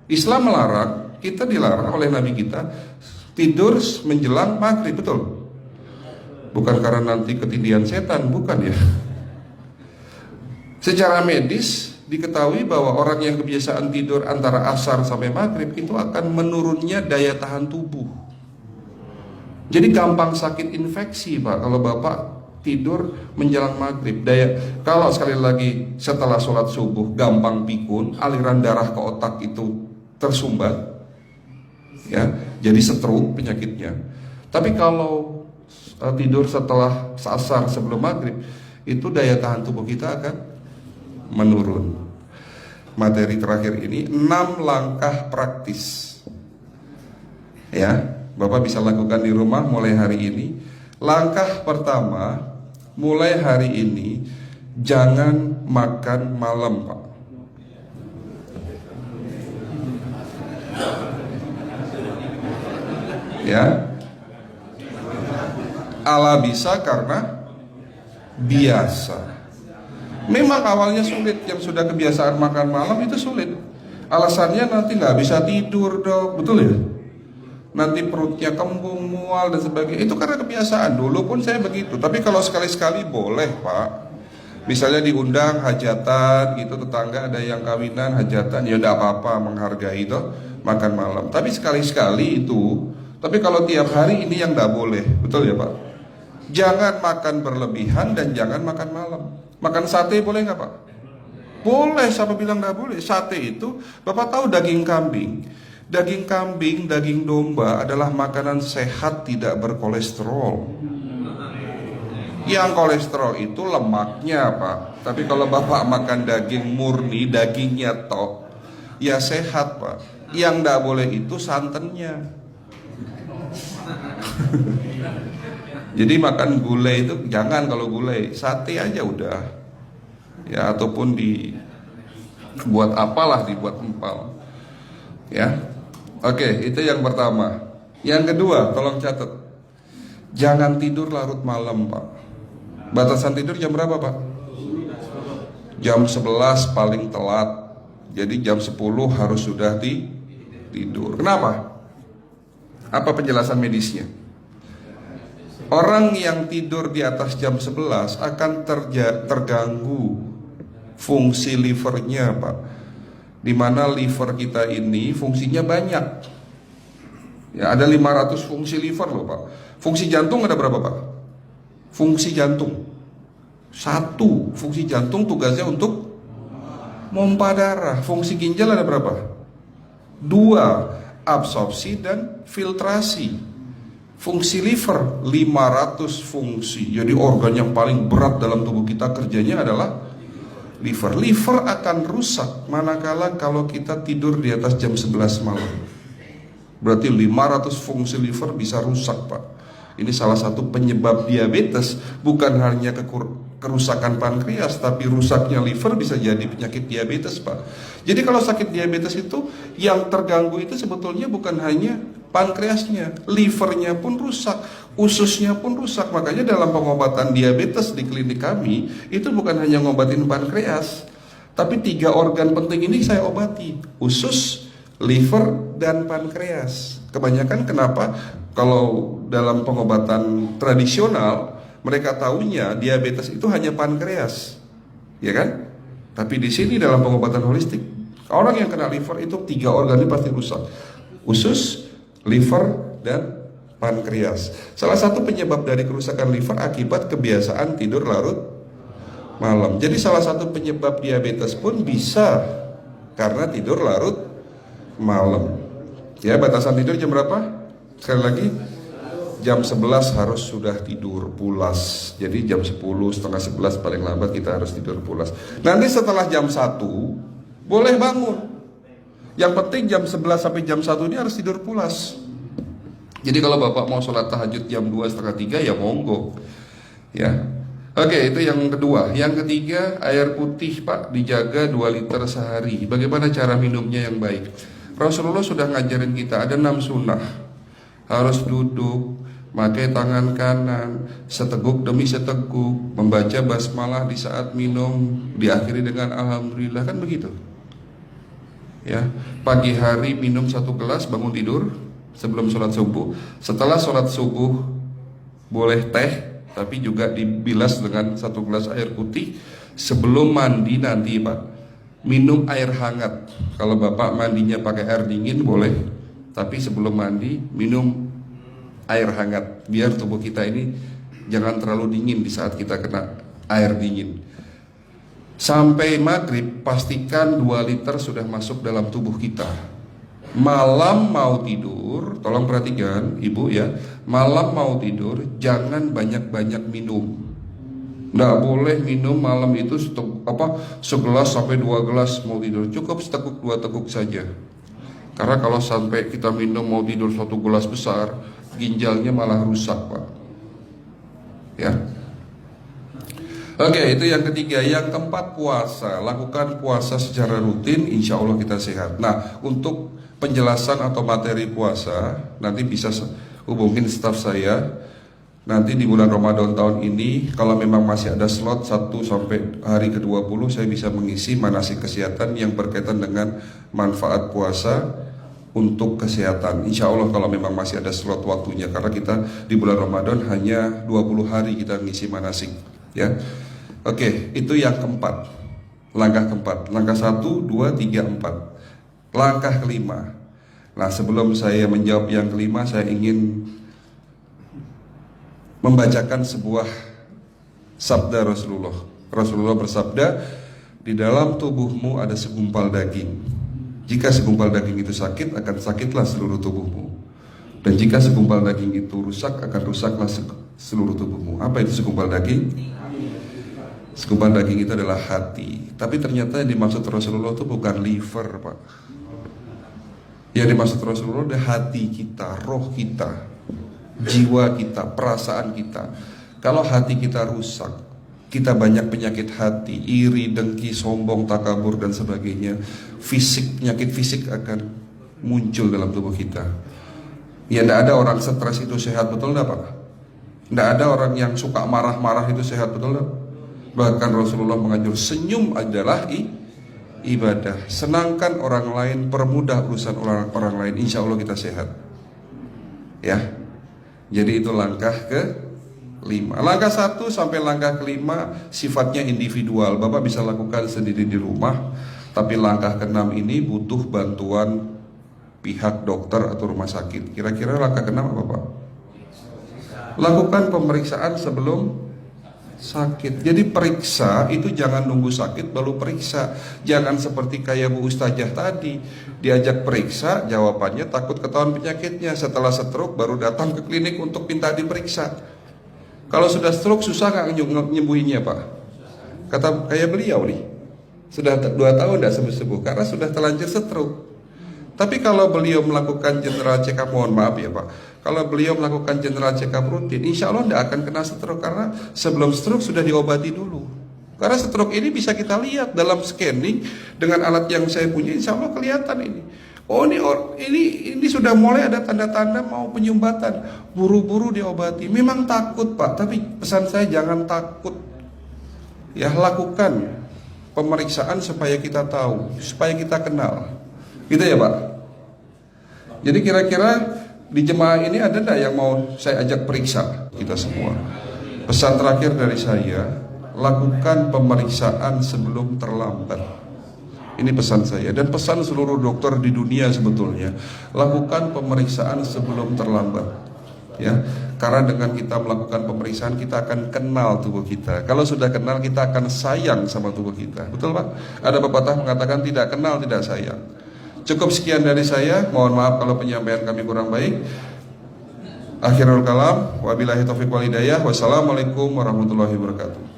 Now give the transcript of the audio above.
Islam melarang, kita dilarang oleh Nabi kita tidur menjelang maghrib, betul? Bukan karena nanti ketindihan setan, bukan ya. Secara medis diketahui bahwa orang yang kebiasaan tidur antara asar sampai maghrib itu akan menurunnya daya tahan tubuh. Jadi gampang sakit infeksi Pak kalau Bapak tidur menjelang maghrib. Kalau sekali lagi setelah sholat subuh gampang pikun, aliran darah ke otak itu tersumbat, ya, jadi stroke penyakitnya. Tapi kalau tidur setelah asar sebelum maghrib, itu daya tahan tubuh kita akan menurun. Materi terakhir ini 6 langkah praktis, ya, Bapak bisa lakukan di rumah mulai hari ini. Langkah pertama, mulai hari ini jangan makan malam, Pak. Ya, ala bisa karena biasa. Memang awalnya sulit, yang sudah kebiasaan makan malam itu sulit. Alasannya nanti nggak bisa tidur dok, betul ya? Nanti perutnya kembung, mual dan sebagainya. Itu karena kebiasaan. Dulu pun saya begitu. Tapi kalau sekali-sekali boleh Pak. Misalnya diundang hajatan gitu, tetangga ada yang kawinan hajatan, ya udah apa-apa, menghargai itu makan malam. Tapi sekali-sekali itu. Tapi kalau tiap hari ini yang nggak boleh, betul ya Pak? Jangan makan berlebihan dan jangan makan malam. Makan sate boleh nggak Pak? Boleh, siapa bilang nggak boleh? Sate itu, Bapak tahu daging kambing. Daging kambing, daging domba adalah makanan sehat, tidak berkolesterol. Yang kolesterol itu lemaknya Pak. Tapi kalau Bapak makan daging murni, dagingnya tok, ya sehat Pak. Yang nggak boleh itu santannya. Jadi makan gulai itu jangan, kalau gulai sate aja udah, ya, ataupun dibuat apalah, dibuat empal, ya. Oke, itu yang pertama. Yang kedua, tolong catat, jangan tidur larut malam Pak. Batasan tidur jam berapa Pak? Jam 11 paling telat. Jadi jam 10 harus sudah tidur. Kenapa? Apa penjelasan medisnya? Orang yang tidur di atas jam 11 akan terganggu fungsi livernya Pak. Dimana liver kita ini fungsinya banyak, ya, ada 500 fungsi liver loh Pak. Fungsi jantung ada berapa Pak? Fungsi jantung 1. Fungsi jantung tugasnya untuk mompa darah. Fungsi ginjal ada berapa? 2. Absorpsi dan filtrasi. Fungsi liver 500 fungsi. Jadi organ yang paling berat dalam tubuh kita kerjanya adalah liver. Liver akan rusak manakala kalau kita tidur di atas jam 11 malam. Berarti 500 fungsi liver bisa rusak Pak. Ini salah satu penyebab diabetes. Bukan hanya kerusakan pankreas, tapi rusaknya liver bisa jadi penyakit diabetes Pak. Jadi kalau sakit diabetes itu yang terganggu itu sebetulnya bukan hanya pankreasnya, livernya pun rusak, ususnya pun rusak. Makanya dalam pengobatan diabetes di klinik kami itu bukan hanya ngobatin pankreas, tapi 3 organ penting ini saya obati: usus, liver, dan pankreas. Kebanyakan kenapa? Kalau dalam pengobatan tradisional mereka tahunya diabetes itu hanya pankreas, ya kan? Tapi di sini dalam pengobatan holistik, orang yang kena liver itu 3 organ ini pasti rusak: usus, liver, dan pankreas. Salah satu penyebab dari kerusakan liver akibat kebiasaan tidur larut malam. Jadi salah satu penyebab diabetes pun bisa karena tidur larut malam. Ya, batasan tidur jam berapa? Sekali lagi, jam 11 harus sudah tidur pulas. Jadi jam 10, setengah 11 paling lambat kita harus tidur pulas. Nanti setelah jam 1 boleh bangun. Yang penting jam 11 sampai jam 1 ini harus tidur pulas. Jadi kalau Bapak mau sholat tahajud jam 2, setengah 3 ya monggo, ya. Oke, itu yang kedua. Yang ketiga, air putih Pak dijaga 2 liter sehari. Bagaimana cara minumnya yang baik? Rasulullah sudah ngajarin kita ada 6 sunnah. Harus duduk, pakai tangan kanan, seteguk demi seteguk, membaca basmalah di saat minum, diakhiri dengan alhamdulillah, kan begitu. Ya, pagi hari minum 1 gelas bangun tidur sebelum sholat subuh. Setelah sholat subuh boleh teh, tapi juga dibilas dengan 1 gelas air putih. Sebelum mandi nanti Pak, minum air hangat. Kalau Bapak mandinya pakai air dingin boleh, tapi sebelum mandi minum air hangat, biar tubuh kita ini jangan terlalu dingin di saat kita kena air dingin. Sampai maghrib pastikan 2 liter sudah masuk dalam tubuh kita. Malam mau tidur, tolong perhatikan Ibu ya, malam mau tidur jangan banyak-banyak minum. Nggak boleh minum malam itu segelas sampai 2 gelas mau tidur. Cukup seteguk 2 teguk saja. Karena kalau sampai kita minum mau tidur 1 gelas besar, ginjalnya malah rusak Pak. Ya. Oke, itu yang ketiga. Yang keempat, puasa. Lakukan puasa secara rutin, insya Allah kita sehat. Nah, untuk penjelasan atau materi puasa, nanti bisa hubungin staf saya. Nanti di bulan Ramadan tahun ini, kalau memang masih ada slot 1 sampai hari ke-20, saya bisa mengisi manasik kesehatan yang berkaitan dengan manfaat puasa untuk kesehatan. Insya Allah kalau memang masih ada slot waktunya, karena kita di bulan Ramadan hanya 20 hari kita mengisi manasik. Ya. Oke, itu yang keempat. Langkah keempat. Langkah 1, 2, 3, 4. Langkah kelima. Nah, sebelum saya menjawab yang kelima, saya ingin membacakan sebuah sabda Rasulullah. Rasulullah bersabda, di dalam tubuhmu ada segumpal daging. Jika segumpal daging itu sakit, akan sakitlah seluruh tubuhmu. Dan jika segumpal daging itu rusak, akan rusaklah seluruh tubuhmu. Apa itu segumpal daging? Segumpal daging itu adalah hati. Tapi ternyata yang dimaksud Rasulullah itu bukan liver Pak. Yang dimaksud Rasulullah adalah hati kita, roh kita, jiwa kita, perasaan kita. Kalau hati kita rusak, kita banyak penyakit hati, iri, dengki, sombong, takabur dan sebagainya. Penyakit fisik akan muncul dalam tubuh kita. Ya, tidak ada orang stres itu sehat, betul tidak Pak? Tidak ada orang yang suka marah-marah itu sehat, betul tidak? Bahkan Rasulullah menganjur senyum adalah ibadah. Senangkan orang lain, permudah urusan orang lain, insya Allah kita sehat. Ya. Jadi itu langkah ke-5. Langkah 1 sampai langkah ke-5 sifatnya individual. Bapak bisa lakukan sendiri di rumah. Tapi langkah ke-6 ini butuh bantuan pihak dokter atau rumah sakit. Kira-kira langkah ke-6 apa Pak? Lakukan pemeriksaan sebelum sakit. Jadi periksa itu jangan nunggu sakit baru periksa. Jangan seperti kayak Bu Ustazah tadi, diajak periksa, jawabannya takut ketahuan penyakitnya. Setelah stroke baru datang ke klinik untuk minta diperiksa. Kalau sudah stroke susah nggak nyembuhinnya Pak? Kata kayak beliau nih, sudah 2 tahun tidak sembuh-sembuh karena sudah terlanjur stroke. Tapi kalau beliau melakukan general check up, mohon maaf ya Pak, kalau beliau melakukan general check up rutin, insya Allah tidak akan kena stroke. Karena sebelum stroke sudah diobati dulu. Karena stroke ini bisa kita lihat dalam scanning dengan alat yang saya punya, insya Allah kelihatan ini. Oh ini sudah mulai ada tanda-tanda mau penyumbatan, buru-buru diobati. Memang takut Pak, tapi pesan saya jangan takut. Ya, lakukan pemeriksaan supaya kita tahu, supaya kita kenal. Gitu ya Pak. Jadi kira-kira di jemaah ini ada enggak yang mau saya ajak periksa kita semua? Pesan terakhir dari saya, lakukan pemeriksaan sebelum terlambat. Ini pesan saya dan pesan seluruh dokter di dunia sebetulnya. Lakukan pemeriksaan sebelum terlambat. Ya, karena dengan kita melakukan pemeriksaan kita akan kenal tubuh kita. Kalau sudah kenal kita akan sayang sama tubuh kita. Betul Pak? Ada pepatah mengatakan tidak kenal tidak sayang. Cukup sekian dari saya. Mohon maaf kalau penyampaian kami kurang baik. Akhirul kalam, wabillahi taufiq wal hidayah. Wassalamualaikum warahmatullahi wabarakatuh.